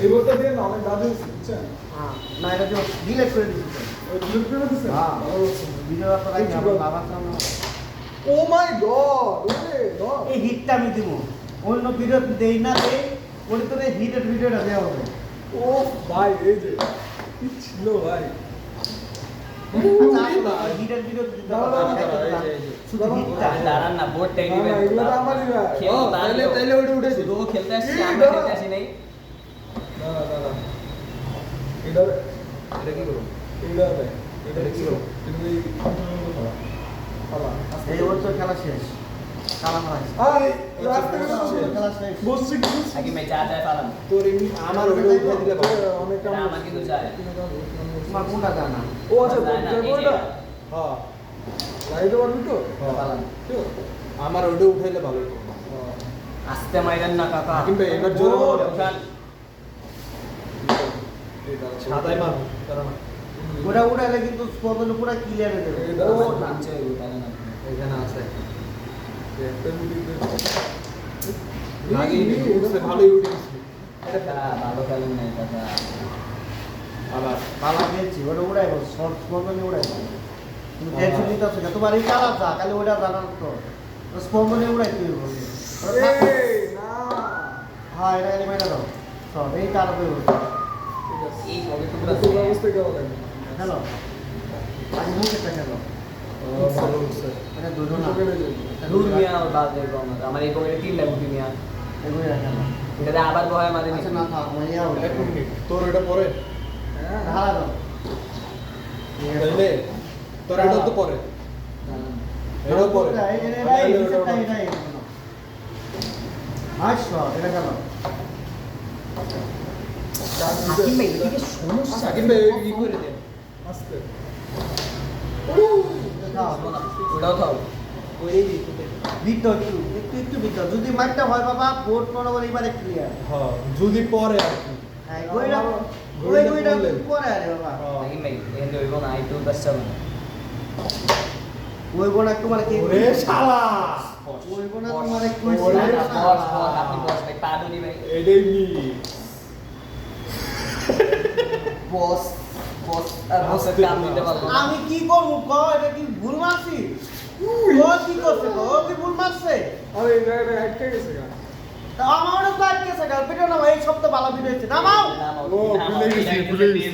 এই বলতে দিয়ে না অনেক দাদু বুঝছেন হ্যাঁ না এটা যে ডিলিট করে দিয়েছে ওই ডিলিট করে দিয়েছে হ্যাঁ ভালো বলছেন ভিডিও তো রাখি আমার বাবা সামনে ও মাই গড ওরে গড এই হিটটা আমি দিব অন্য ভিডিও দেই না দেই ওই তো হিটের ভিডিওটা দেওয়া হবে ও ভাই এই যে কি ছিল ভাই হিটের ভিডিও দিতে দাঁড়া, দাঁড়া, দাঁড়া, শুধু হিটটা দাঁড়ান না বোর্ড টাইম না, না, এগুলো তো আমারই ভাই। তাহলে ওটা উঠেছি শুধু ও খেলতে আসছি এই আমরা দাঁড়া। খেলতে আসি নাই দাঁড়া দাঁড়া এটা এটা কি করব এটা কি করব তুমি এই ওর তো খেলা শেষ খেলা হয় আই রাস্তা করে খেলা শেষ বসছি কি আগে মে যা যা পালাম তোর এমনি আমার ওইটা উঠে দিলে অনেক এটা আমার কিন্তু যায় তোমার কোনটা জানা ও আচ্ছা যায় না, তোর এই যে কোনটা হ্যাঁ লাইতে পারবি তো পালাম আমার ওইটা উঠাইলে ভালো হতো আস্তে মাইরেন না কাকা কিন্তু এবার জোরে ও, বলো। উঠান। সাদাই মার কারণ ওটা উড়ালে কিন্তু স্পন্দন পুরো ক্লিয়ার হয়ে যাবে এই ও, দাঁড়া নামছে ওই উঠানে না। এখানে আছে লাগেই ভালোই উঠে গেছিল কাকা, ভালো খেলেন নাই কাকা আবার পালা গেছি ওটা উড়াইবো শর্ট স্পন্দনে উড়াইবো তুমি টেনশন নিতে আছে না তোমার এই কালা যা খালি ওটা জানার তো স্পন্দনে উড়াইতে হইব এই না হ্যাঁ এটা এলিমেন্ট দাও সব এই কার হয়ে ঠিক আছে এই সবে তো পুরো পুরো অবস্থা কেমন লাগে হ্যালো আজ মুখে খেলো ভালো হচ্ছে এটা দুটো না দূর মিয়া আর বাজে গমর আমার এই পকেটে 3 লাখ উঠি মিয়া এগুলো রাখেন এটা আবার বহায় মারে আচ্ছা না থাক মানে ইয়া হবে এক মিনিট তোর এটা পরে হারা দাও তাইলে তোর এটা তো পরে এটা পরে আচ্ছা এটা কেন সাকিব ভাই এদিকে সমস্যা সাকিব ভাই কি করে দেন আস্তে ওটাও থাও ভিতর একটু একটু ভিতর যদি মারটা হয় বাবা বোর্ড মনে করে এবারে ক্লিয়ার হ্যাঁ যদি পরে আর কি হ্যাঁ গোইটা গোইটা পরে আরে বাবা সাকিব ভাই এন্ড হইব না আইটু বাচ্চা মানে ওই বোনা তোমার কি ওরে শালা ওই বোনা তোমার কি ওরে বস বস আপনি বস ভাই পা ধরি ভাই এটাই নি বস বস আর বসের কাম দিতে পারবো না। আমি কি করব ক এটা কি ভুল মারছি ও কি করছে ও কি ভুল মারছে আরে এটা আটকে গেছে গা তা আমারও তো আটকে আছে পেটো না এই সপ্তাহ ভালো ভিডিও হচ্ছে নামাও নামাও, ও, নামাও, ভুলে গেছি, এটা ভুলে কিন্তু গেছি।